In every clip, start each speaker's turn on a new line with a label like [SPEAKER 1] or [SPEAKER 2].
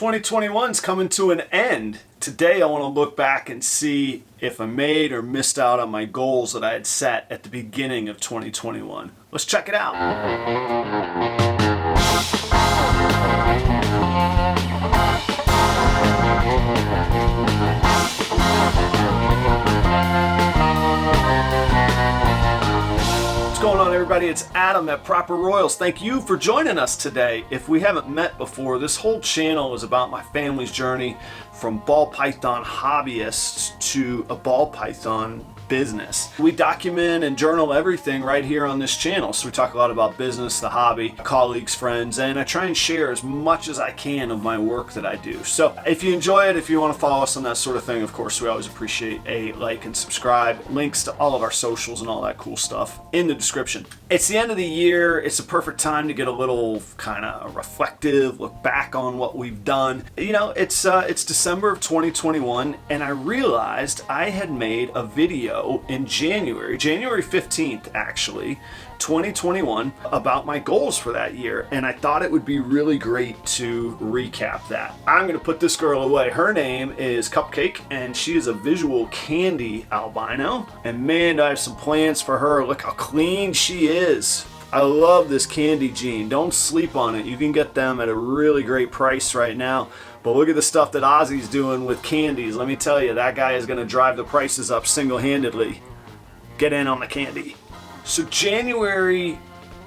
[SPEAKER 1] 2021 is coming to an end. Today I want to look back and see if I made or missed out on my goals that I had set at the beginning of 2021. Let's check it out. What's going on, everybody? It's Adam at Proper Royals. Thank you for joining us today. If we haven't met before, this whole channel is about my family's journey from ball python hobbyists to a ball python business. We document and journal everything right here on this channel. So we talk a lot about business, the hobby, colleagues, friends, and I try and share as much as I can of my work that I do. So if you enjoy it, if you want to follow us on that sort of thing, of course, we always appreciate a like and subscribe. Links to all of our socials and all that cool stuff in the description. It's the end of the year. It's a perfect time to get a little kind of reflective, look back on what we've done. You know, it's December of 2021, and I realized I had made a video in January 15th actually, 2021, about my goals for that year, and I thought it would be really great to recap that. I'm gonna put this girl away. Her name is Cupcake, and she is a visual candy albino, and man, I have some plans for her. Look how clean she is. I love this candy gene. Don't sleep on it. You can get them at a really great price right now. But look at the stuff that Ozzy's doing with candies. Let me tell you, that guy is going to drive the prices up single-handedly. Get in on the candy. So January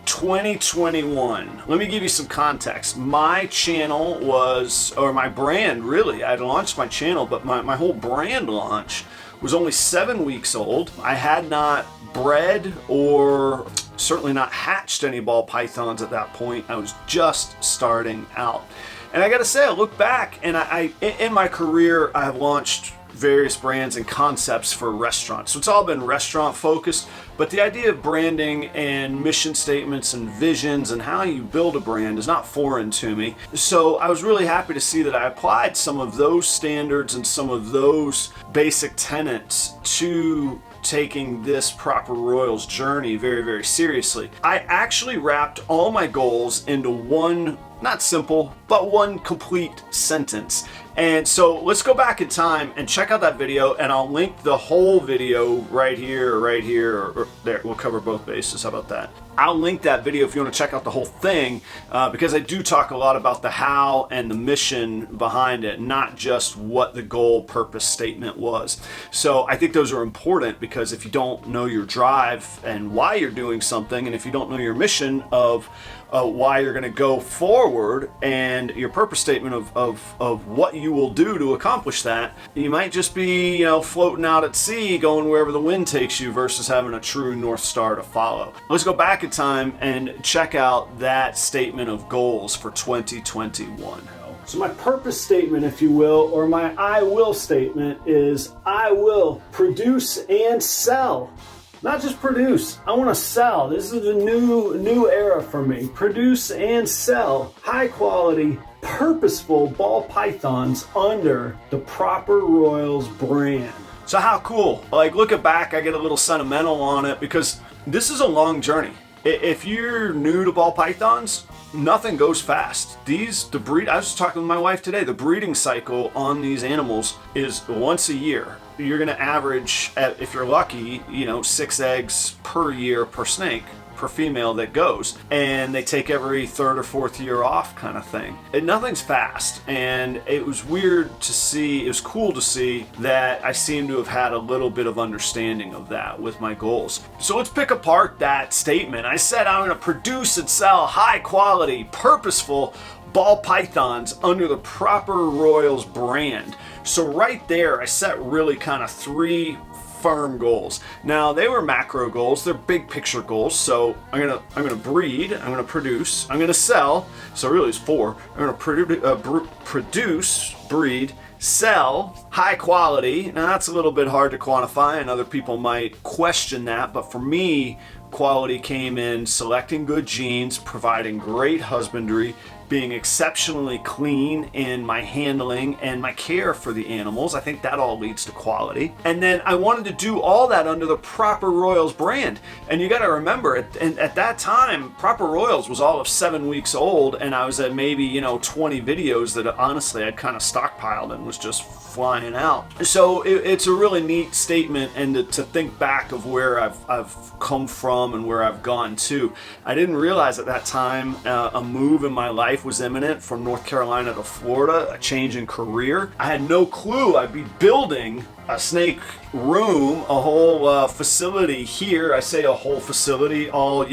[SPEAKER 1] 2021, let me give you some context. My channel was, or my brand really, I'd launched my channel, but my whole brand launch was only 7 weeks old. I had not bred or certainly not hatched any ball pythons at that point. I was just starting out. And I gotta say, I look back and in my career, I have launched various brands and concepts for restaurants. So it's all been restaurant focused, but the idea of branding and mission statements and visions and how you build a brand is not foreign to me. So I was really happy to see that I applied some of those standards and some of those basic tenets to taking this Proper Royals journey very, very seriously. I actually wrapped all my goals into one, not simple, but one complete sentence. And so let's go back in time and check out that video, and I'll link the whole video right here, or there. We'll cover both bases. How about that? I'll link that video if you want to check out the whole thing, because I do talk a lot about the how and the mission behind it, not just what the goal purpose statement was. So I think those are important, because if you don't know your drive and why you're doing something, and if you don't know your mission of why you're going to go forward and your purpose statement of what you will do to accomplish that, you might just be, you know, floating out at sea, going wherever the wind takes you, versus having a true North Star to follow. Let's go back in time and check out that statement of goals for 2021. So my purpose statement, if you will, or my I will statement is I will produce and sell. Not just produce, I want to sell. This is a new era for me. Produce and sell high quality, purposeful ball pythons under the Proper Royals brand. So how cool. Like, looking back, I get a little sentimental on it, because this is a long journey. If you're new to ball pythons, nothing goes fast. I was just talking with my wife today, the breeding cycle on these animals is once a year. You're gonna average, if you're lucky, 6 eggs per year per snake, per female that goes. And they take every 3rd or 4th year off, kind of thing. And nothing's fast. And it was weird to see, it was cool to see that I seem to have had a little bit of understanding of that with my goals. So let's pick apart that statement. I said I'm gonna produce and sell high quality, purposeful ball pythons under the Proper Royals brand. So right there, I set really kind of 3 firm goals. Now, they were macro goals, they're big picture goals. So I'm gonna breed, I'm gonna produce, I'm gonna sell. So really it's 4. I'm gonna produce, breed, sell, high quality. Now that's a little bit hard to quantify, and other people might question that, but for me, quality came in selecting good genes, providing great husbandry, being exceptionally clean in my handling and my care for the animals. I think that all leads to quality. And then I wanted to do all that under the Proper Royals brand. And you got to remember, at that time, Proper Royals was all of 7 weeks old, and I was at maybe, 20 videos that honestly I'd kind of stockpiled and was just flying out. So it's a really neat statement, and to think back of where I've come from and where I've gone to. I didn't realize at that time a move in my life was imminent from North Carolina to Florida, a change in career. I had no clue I'd be building a snake room, a whole facility here. I say a whole facility, all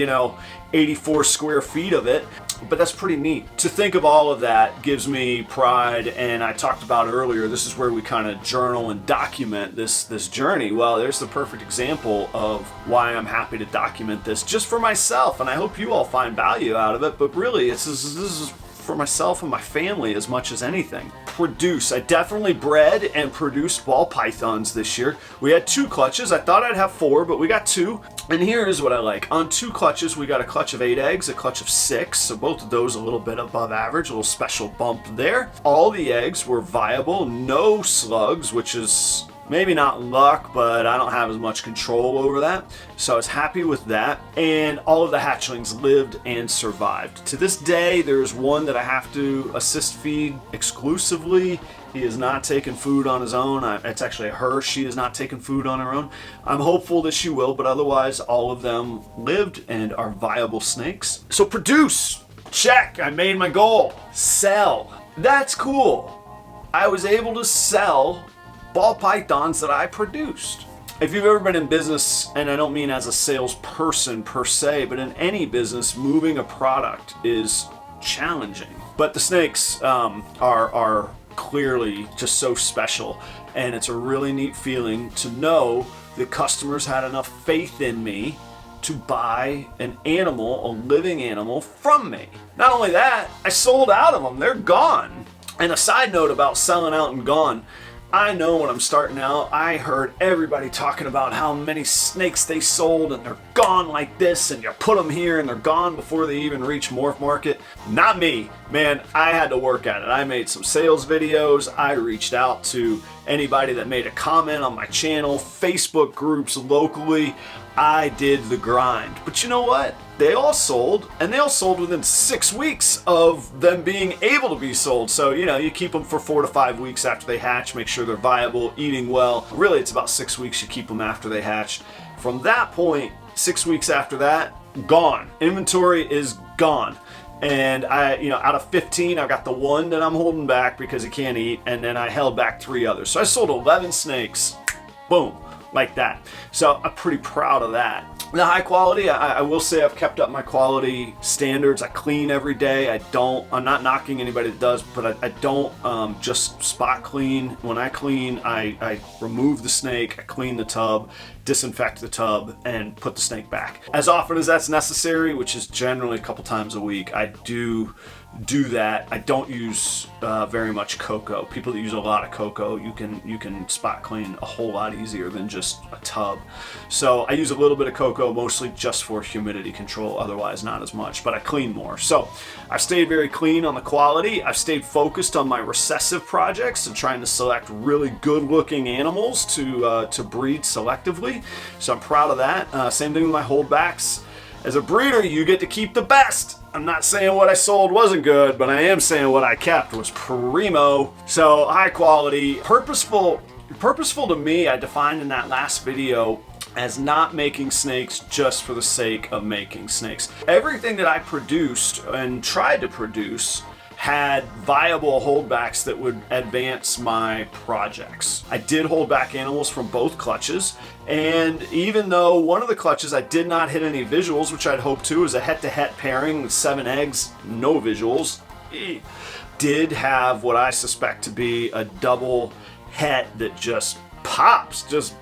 [SPEAKER 1] 84 square feet of it. But that's pretty neat. To think of all of that gives me pride, and I talked about earlier, this is where we kind of journal and document this journey. Well, there's the perfect example of why I'm happy to document this just for myself, and I hope you all find value out of it, but really this is for myself and my family as much as anything. Produce. I definitely bred and produced ball pythons this year. We had 2 clutches. I thought I'd have 4, but we got 2. And here is what I like. On 2 clutches, we got a clutch of 8 eggs, a clutch of 6. So both of those a little bit above average, a little special bump there. All the eggs were viable, no slugs, which is maybe not luck, but I don't have as much control over that. So I was happy with that. And all of the hatchlings lived and survived. To this day, there's one that I have to assist feed exclusively. He is not taking food on his own. It's actually her. She is not taking food on her own. I'm hopeful that she will, but otherwise all of them lived and are viable snakes. So produce. Check. I made my goal. Sell. That's cool. I was able to sell ball pythons that I produced. If you've ever been in business, and I don't mean as a salesperson per se, but in any business, moving a product is challenging. But the snakes are clearly just so special, and it's a really neat feeling to know that customers had enough faith in me to buy an animal, a living animal, from me. Not only that, I sold out of them. They're gone. And a side note about selling out and gone, I know when I'm starting out, I heard everybody talking about how many snakes they sold and they're gone like this, and you put them here and they're gone before they even reach morph market. Not me, man. I had to work at it. I made some sales videos. I reached out to anybody that made a comment on my channel, Facebook groups locally. I did the grind. But you know what? They all sold, and they all sold within 6 weeks of them being able to be sold. So, you keep them for 4 to 5 weeks after they hatch, make sure they're viable, eating well. Really, it's about 6 weeks you keep them after they hatch. From that point, 6 weeks after that, gone. Inventory is gone. And out of 15, I've got the 1 that I'm holding back because he can't eat, and then I held back 3 others. So I sold 11 snakes, boom, like that. So I'm pretty proud of that. The high quality, I will say I've kept up my quality standards. I clean every day. I'm not knocking anybody that does, but I don't just spot clean. When I clean, I remove the snake, I clean the tub, disinfect the tub, and put the snake back. As often as that's necessary, which is generally a couple times a week, I do that. I don't use very much cocoa. People that use a lot of cocoa, you can spot clean a whole lot easier than just a tub. So I use a little bit of cocoa, mostly just for humidity control, otherwise not as much, but I clean more. So I've stayed very clean on the quality. I've stayed focused on my recessive projects and trying to select really good looking animals to breed selectively. So I'm proud of that. Same thing with my holdbacks. As a breeder, you get to keep the best. I'm not saying what I sold wasn't good, but I am saying what I kept was primo. So high quality, purposeful to me, I defined in that last video as not making snakes just for the sake of making snakes. Everything that I produced and tried to produce had viable holdbacks that would advance my projects. I did hold back animals from both clutches, and even though one of the clutches I did not hit any visuals, which I'd hoped to, was a het-to-het pairing with 7 eggs, no visuals, did have what I suspect to be a double het that just pops, just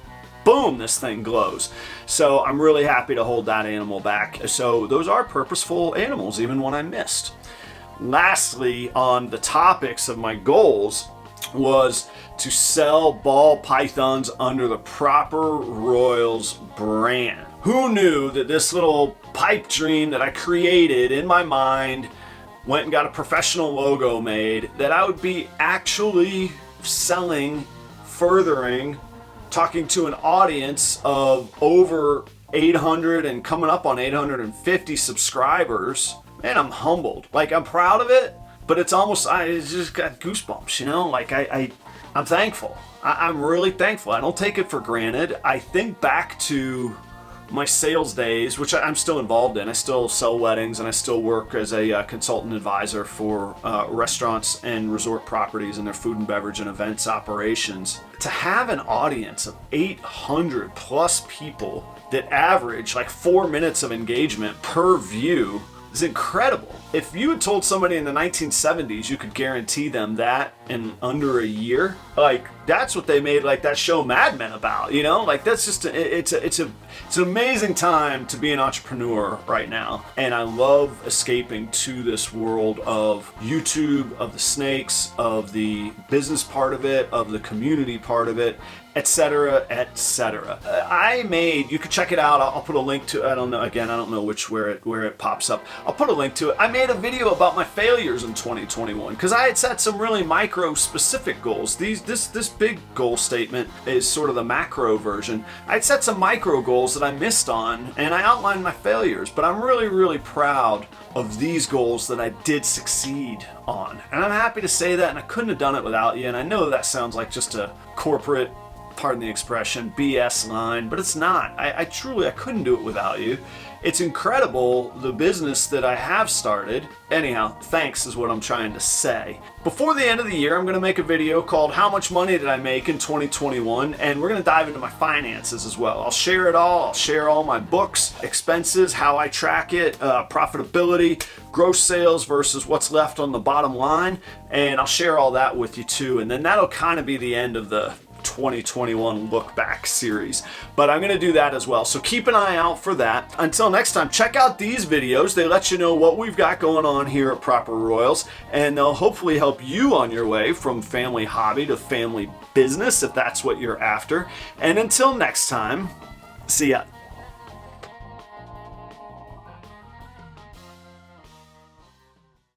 [SPEAKER 1] boom, this thing glows. So I'm really happy to hold that animal back. So those are purposeful animals, even when I missed. Lastly, on the topics of my goals was to sell ball pythons under the Proper Royals brand. Who knew that this little pipe dream that I created in my mind went and got a professional logo made, that I would be actually selling, furthering, talking to an audience of over 800 and coming up on 850 subscribers. Man, I'm humbled. Like, I'm proud of it, but it's almost, I just got goosebumps, you know? Like, I'm thankful. I'm really thankful. I don't take it for granted. I think back to my sales days, which I'm still involved in. I still sell weddings, and I still work as a consultant advisor for restaurants and resort properties and their food and beverage and events operations. To have an audience of 800 plus people that average like 4 minutes of engagement per view is incredible. If you had told somebody in the 1970s you could guarantee them that in under a year, like, that's what they made like that show Mad Men about, you know? Like, that's just it's an amazing time to be an entrepreneur right now. And I love escaping to this world of YouTube, of the snakes, of the business part of it, of the community part of it, etc., etc. You could check it out. I'll put a link to it. I don't know where it pops up. I'll put a link to it. I made a video about my failures in 2021 because I had set some really micro specific goals. This big goal statement is sort of the macro version. I'd set some micro goals that I missed on, and I outlined my failures, but I'm really, really proud of these goals that I did succeed on. And I'm happy to say that, and I couldn't have done it without you. And I know that sounds like just a corporate, pardon the expression, BS line, but it's not. I couldn't do it without you. It's incredible, the business that I have started. Anyhow, thanks is what I'm trying to say. Before the end of the year, I'm going to make a video called How Much Money Did I Make in 2021? And we're going to dive into my finances as well. I'll share it all. I'll share all my books, expenses, how I track it, profitability, gross sales versus what's left on the bottom line. And I'll share all that with you too. And then that'll kind of be the end of the 2021 look back series, but I'm going to do that as well, so keep an eye out for that. Until next time, check out these videos. They let you know what we've got going on here at Proper Royals, and they'll hopefully help you on your way from family hobby to family business if that's what you're after. And until next time, see ya.